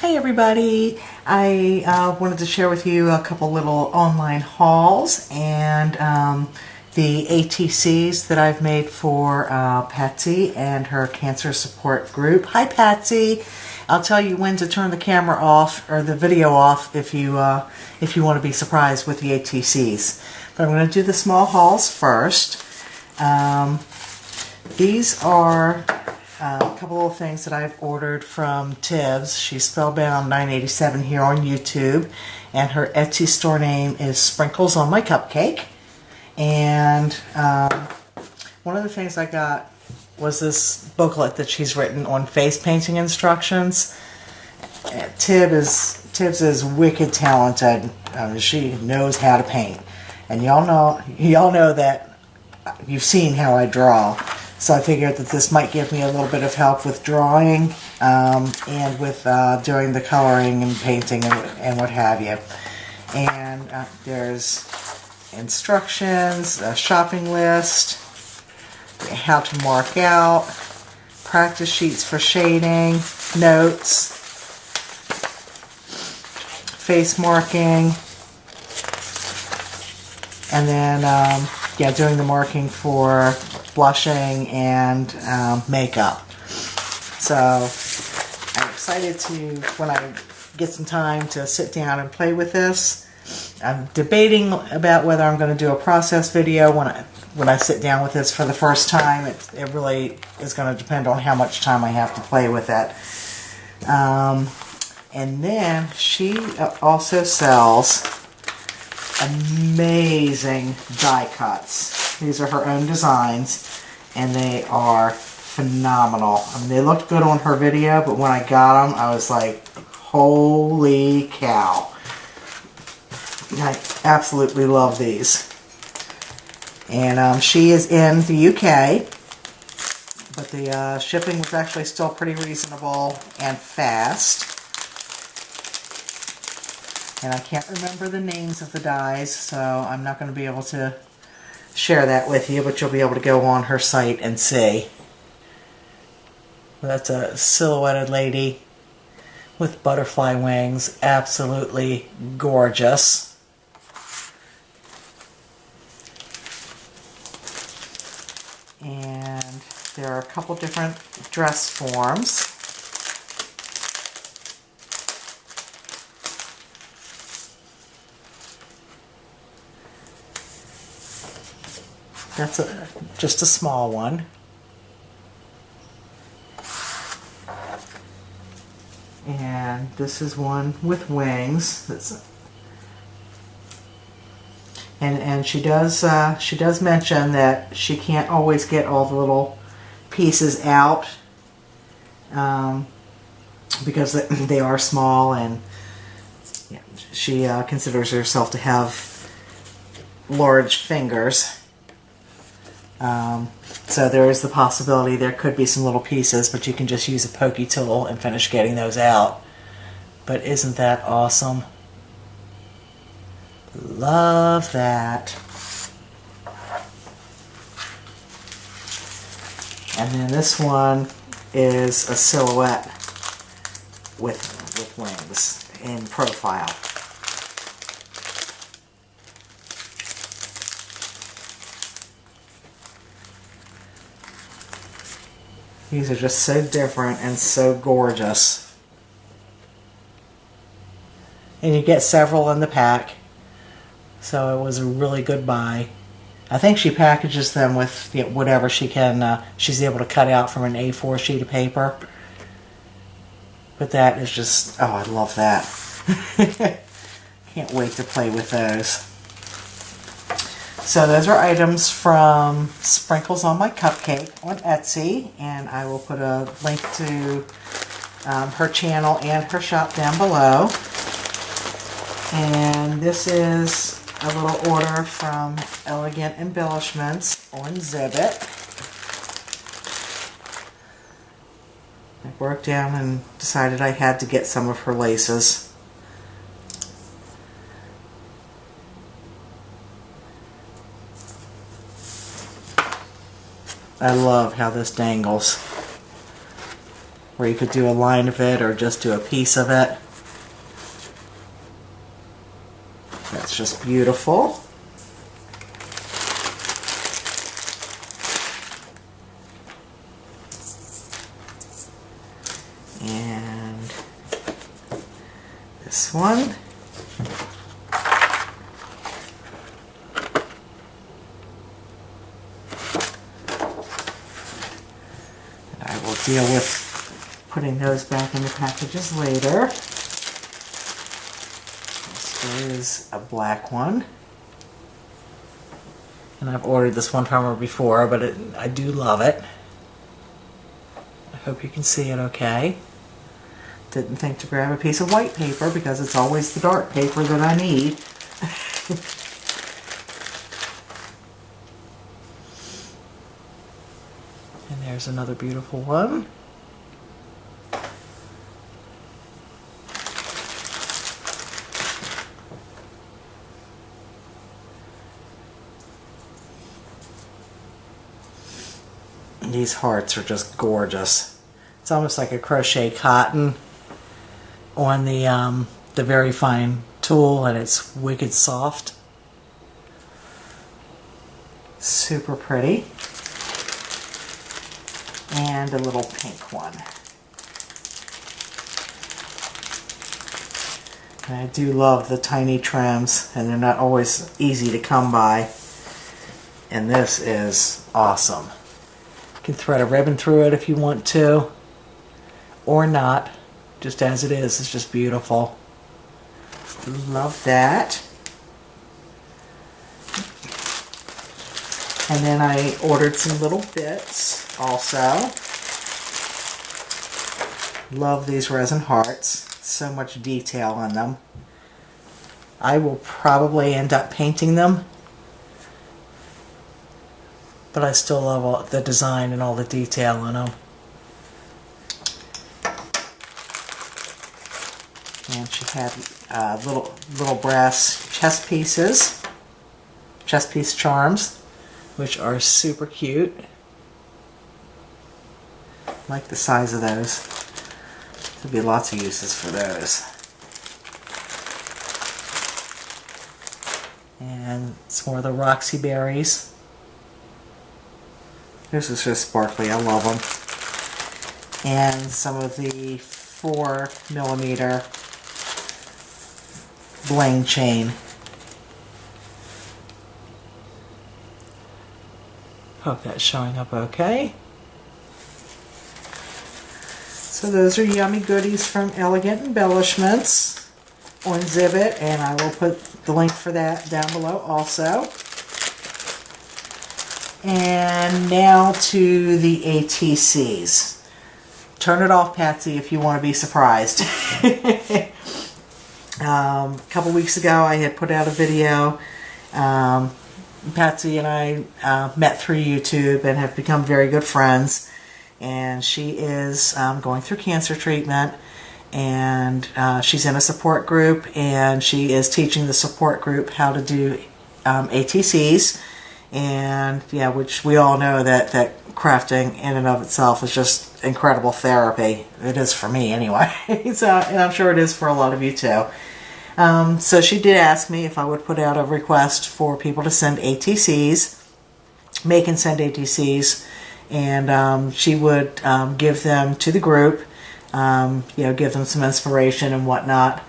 Hey everybody, I wanted to share with you a couple little online hauls and the ATCs that I've made for Patsy and her cancer support group. Hi Patsy! I'll tell you when to turn the camera off or the video off if you want to be surprised with the ATCs. But I'm going to do the small hauls first. These are a couple of things that I've ordered from Tibs. She's Spellbound 987 here on YouTube, and her Etsy store name is Sprinkles on My Cupcake. And one of the things I got was this booklet that she's written on face painting instructions. Tibs is wicked talented. She knows how to paint, and y'all know that you've seen how I draw. So I figured that this might give me a little bit of help with drawing and with doing the coloring and painting and what have you. And there's instructions, a shopping list, how to mark out, practice sheets for shading, notes, face marking, and then doing the marking for blushing and makeup. So I'm excited to, when I get some time, to sit down and play with this. I'm debating about whether I'm going to do a process video when I sit down with this for the first time. It really is going to depend on how much time I have to play with it. And then she also sells amazing die cuts. These are her own designs, and they are phenomenal. I mean, they looked good on her video, but when I got them, I was like, holy cow. I absolutely love these. And she is in the UK, but the shipping was actually still pretty reasonable and fast. And I can't remember the names of the dies, so I'm not going to be able to share that with you, but you'll be able to go on her site and see. That's a silhouetted lady with butterfly wings. Absolutely gorgeous. And there are a couple different dress forms. That's just a small one. And this is one with wings. And she does mention that she can't always get all the little pieces out because they are small, and she considers herself to have large fingers. So there is the possibility there could be some little pieces, but you can just use a pokey tool and finish getting those out. But isn't that awesome? Love that. And then this one is a silhouette with wings in profile. These are just so different and so gorgeous. And you get several in the pack, so it was a really good buy. I think she packages them with whatever she can, she's able to cut out from an A4 sheet of paper. But that is just, oh, I love that. Can't wait to play with those. So those are items from Sprinkles on My Cupcake on Etsy, and I will put a link to her channel and her shop down below. And this is a little order from Elegant Embellishments on Zibbit. I broke down and decided I had to get some of her laces. I love how this dangles. where you could do a line of it or just do a piece of it. That's just beautiful. And this one. I will deal with putting those back in the packages later. This is a black one. And I've ordered this one from her before, but I do love it. I hope you can see it okay. Didn't think to grab a piece of white paper because it's always the dark paper that I need. And there's another beautiful one. These hearts are just gorgeous. It's almost like a crochet cotton on the very fine tool, and it's wicked soft. Super pretty. And a little pink one. And I do love the tiny trims, and they're not always easy to come by. And this is awesome. You can thread a ribbon through it if you want to, or not. Just as it is, it's just beautiful. Love that. And then I ordered some little bits also. Love these resin hearts. So much detail on them. I will probably end up painting them, but I still love all the design and all the detail on them. And she had little brass chest pieces, chest piece charms, which are super cute. I like the size of those. There'll be lots of uses for those. And some more of the Roxy berries. This is just sparkly. I love them. And some of the 4mm bling chain. Hope that's showing up okay. So those are yummy goodies from Elegant Embellishments on Zibbit, and I will put the link for that down below also. And now to the ATCs. Turn it off, Patsy, if you want to be surprised. A couple weeks ago I had put out a video. Patsy and I met through YouTube and have become very good friends. And she is going through cancer treatment, and she's in a support group, and she is teaching the support group how to do ATCs. And yeah, which we all know that crafting in and of itself is just incredible therapy. It is for me anyway. So, and I'm sure it is for a lot of you too. So she did ask me if I would put out a request for people to send ATCs, make and send ATCs, and she would give them to the group, give them some inspiration and whatnot.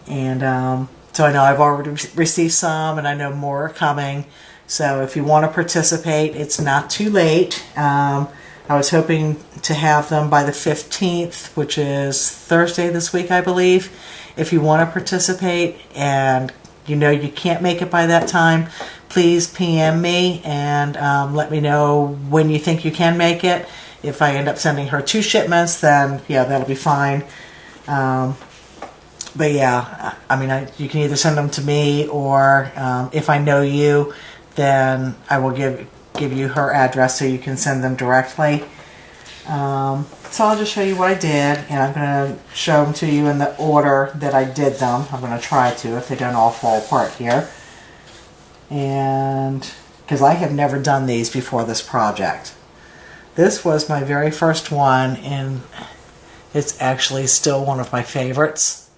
And so I know I've already received some, and I know more are coming. So if you want to participate, it's not too late. I was hoping to have them by the 15th, which is Thursday this week, I believe. If you want to participate and you know you can't make it by that time, please PM me and let me know when you think you can make it. If I end up sending her 2 shipments, then yeah, that'll be fine. But yeah, I mean, you can either send them to me, or if I know you, then I will give you her address so you can send them directly. So I'll just show you what I did, and I'm going to show them to you in the order that I did them. I'm going to try to, if they don't all fall apart here. And because I have never done these before this project. This was my very first one, and It's actually still one of my favorites.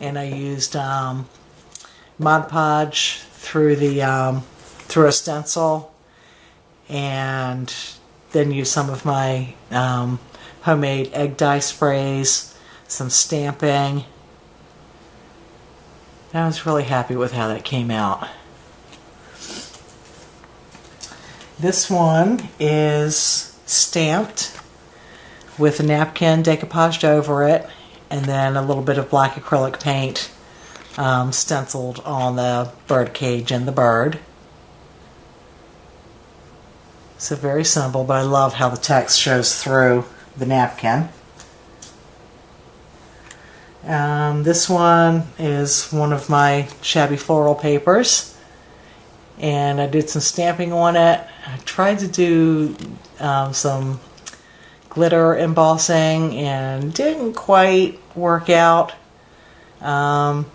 And I used Mod Podge through the through a stencil, and then used some of my homemade egg dye sprays, some stamping. I was really happy with how that came out. This one is stamped with a napkin decoupaged over it, and then a little bit of black acrylic paint stenciled on the bird cage and the bird. So very simple, but I love how the text shows through the napkin. This one is one of my shabby floral papers, and I did some stamping on it. I tried to do some glitter embossing and didn't quite work out. I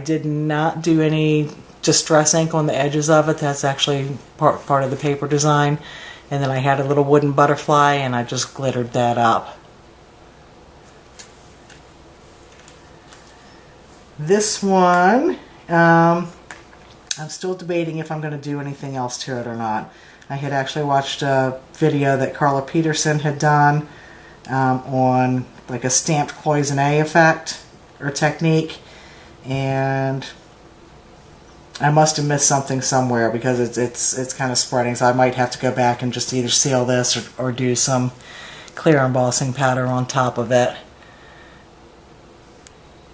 did not do any distress ink on the edges of it. That's actually part of the paper design. And then I had a little wooden butterfly, and I just glittered that up. This one, I'm still debating if I'm going to do anything else to it or not. I had actually watched a video that Carla Peterson had done on like a stamped cloisonne effect or technique, and I must have missed something somewhere because it's kind of spreading, so I might have to go back and just either seal this or do some clear embossing powder on top of it.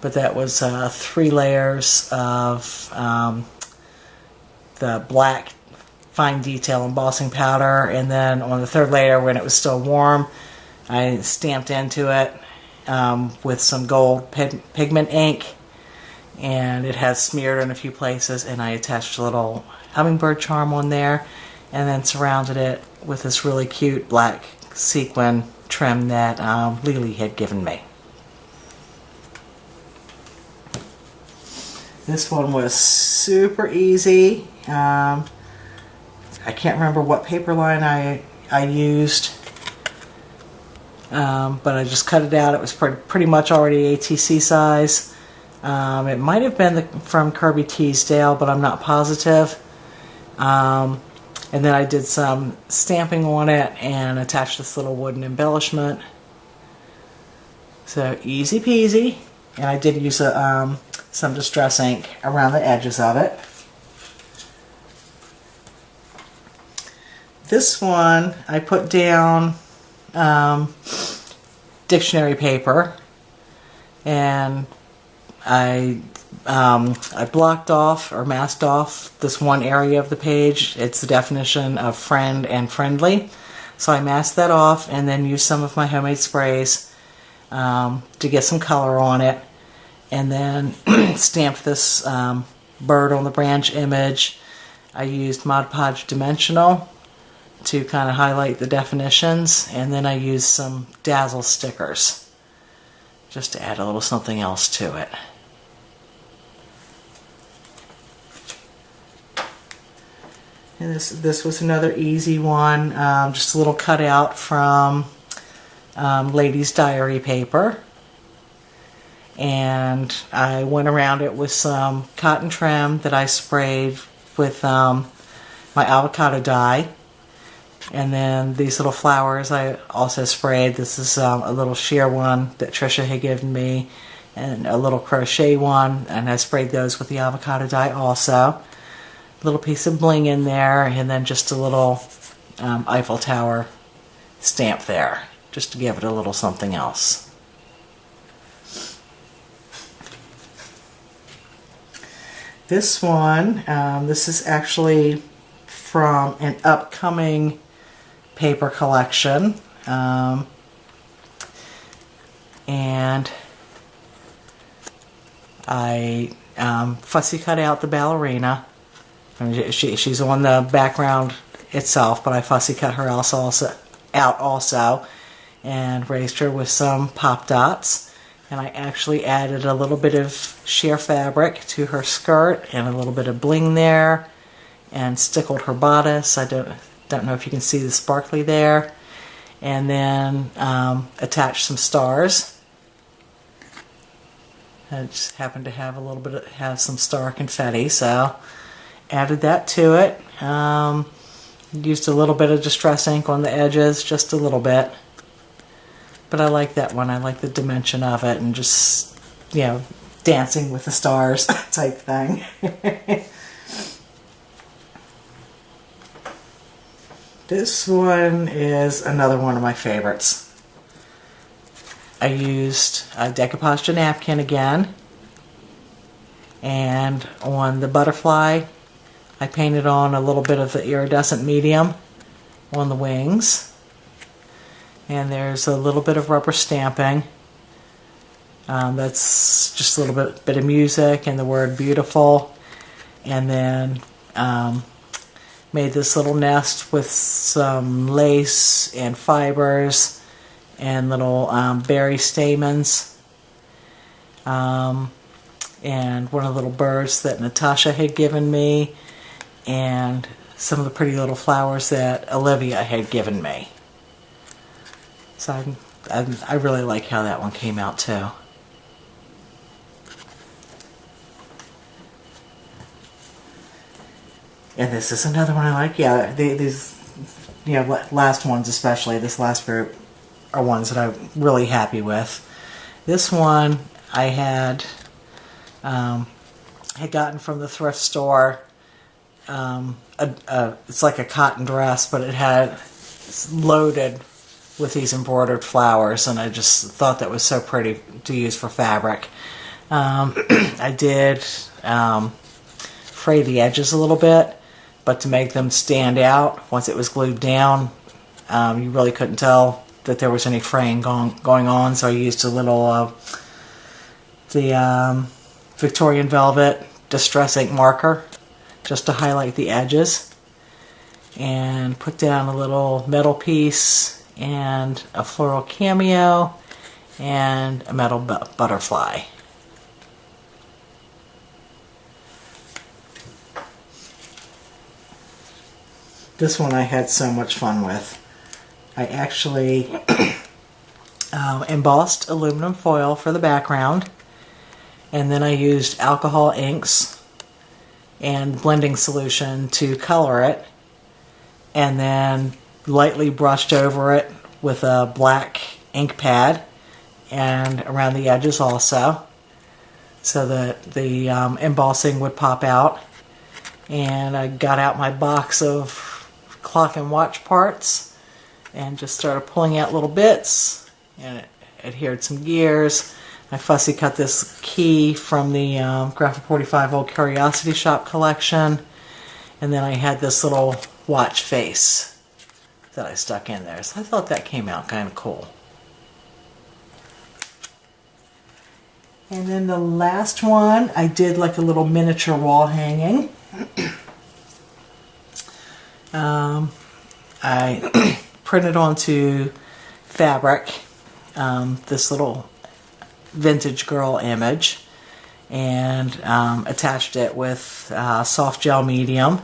But that was 3 layers of the black fine detail embossing powder, and then on the 3rd layer, when it was still warm, I stamped into it with some gold pigment ink, and it has smeared in a few places, and I attached a little hummingbird charm on there, and then surrounded it with this really cute black sequin trim that Lily had given me. This one was super easy. I can't remember what paper line I used, but I just cut it out. It was pretty much already ATC size. It might have been from Kirby Teasdale, but I'm not positive. And then I did some stamping on it and attached this little wooden embellishment. So easy peasy. And I did use some distress ink around the edges of it. This one I put down dictionary paper, and I blocked off or masked off this one area of the page. It's the definition of friend and friendly. So I masked that off and then used some of my homemade sprays to get some color on it, and then stamped this bird on the branch image. I used Mod Podge Dimensional to kind of highlight the definitions, and then I used some Dazzle stickers just to add a little something else to it. And this was another easy one, just a little cutout from Ladies' Diary paper. And I went around it with some cotton trim that I sprayed with my avocado dye. And then these little flowers I also sprayed. This is a little sheer one that Trisha had given me, and a little crochet one, and I sprayed those with the avocado dye also. A little piece of bling in there, and then just a little Eiffel Tower stamp there, just to give it a little something else. This one, this is actually from an upcoming paper collection, and I fussy cut out the ballerina. I mean, she's on the background itself, but I fussy cut her out also, and raised her with some pop dots. And I actually added a little bit of sheer fabric to her skirt and a little bit of bling there, and stickled her bodice. I don't know if you can see the sparkly there. and then attached some stars. I just happened to have have some star confetti, so added that to it. Used a little bit of distress ink on the edges, just a little bit. But I like that one. I like the dimension of it, and just, you know, dancing with the stars type thing. This one is another one of my favorites. I used a decoupage napkin again, and on the butterfly I painted on a little bit of the iridescent medium on the wings, and there's a little bit of rubber stamping. That's just a little bit of music and the word beautiful, and then made this little nest with some lace and fibers and little berry stamens, and one of the little birds that Natasha had given me, and some of the pretty little flowers that Olivia had given me. So I really like how that one came out too. And this is another one I like. Yeah, these, you know, last ones especially, this last group, are ones that I'm really happy with. This one I had gotten from the thrift store. It's like a cotton dress, but it's loaded with these embroidered flowers, and I just thought that was so pretty to use for fabric. I did fray the edges a little bit, but to make them stand out once it was glued down, you really couldn't tell that there was any fraying going on, so I used a little of the Victorian Velvet Distress Ink marker just to highlight the edges, and put down a little metal piece and a floral cameo and a metal butterfly. This one I had so much fun with. I actually embossed aluminum foil for the background, and then I used alcohol inks and blending solution to color it, and then lightly brushed over it with a black ink pad and around the edges also, so that the embossing would pop out. And I got out my box of clock and watch parts and just started pulling out little bits, and it adhered some gears. I fussy cut this key from the Graphic 45 Old Curiosity Shop collection, and then I had this little watch face that I stuck in there, so I thought that came out kind of cool. And then the last one, I did like a little miniature wall hanging. I printed onto fabric this little vintage girl image, and attached it with soft gel medium,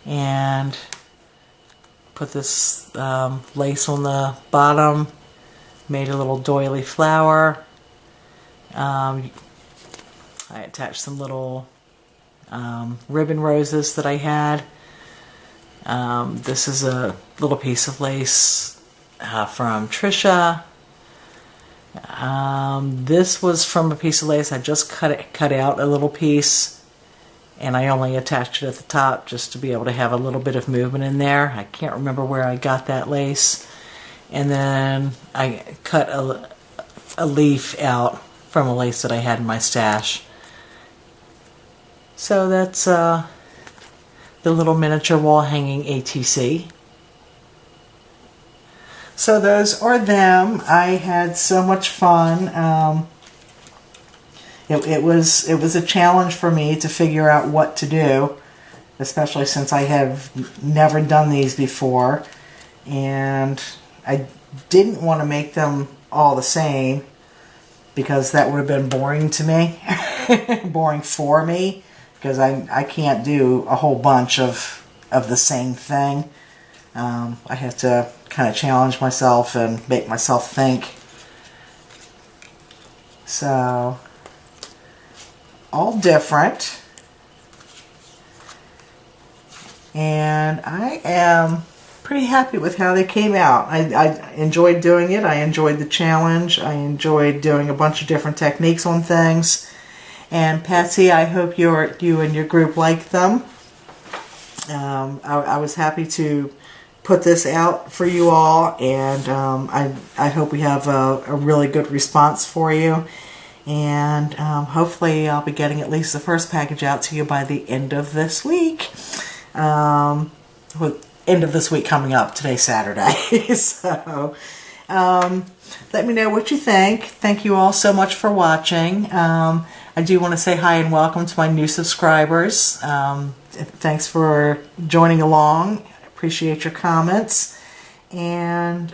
and put this lace on the bottom, made a little doily flower. I attached some little ribbon roses that I had. This is a little piece of lace from Trisha. This was from a piece of lace. I just cut out a little piece, and I only attached it at the top just to be able to have a little bit of movement in there. I can't remember where I got that lace. And then I cut a leaf out from a lace that I had in my stash. So that's the little miniature wall hanging ATC. So those are them. I had so much fun. It was a challenge for me to figure out what to do, especially since I have never done these before, and I didn't want to make them all the same because that would have been boring to me, boring for me, because I can't do a whole bunch of the same thing. I have to kind of challenge myself and make myself think. So, all different. And I am pretty happy with how they came out. I enjoyed doing it. I enjoyed the challenge. I enjoyed doing a bunch of different techniques on things. And Patsy, I hope you and your group liked them. I was happy to put this out for you all, and I hope we have a really good response for you. And hopefully I'll be getting at least the first package out to you by the end of this week. End of this week coming up. Today's Saturday. So let me know what you think. Thank you all so much for watching. I do want to say hi and welcome to my new subscribers. Thanks for joining along. Appreciate your comments. And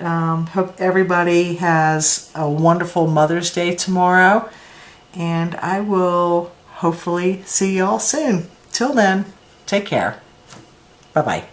hope everybody has a wonderful Mother's Day tomorrow. And I will hopefully see you all soon. Till then, take care. Bye-bye.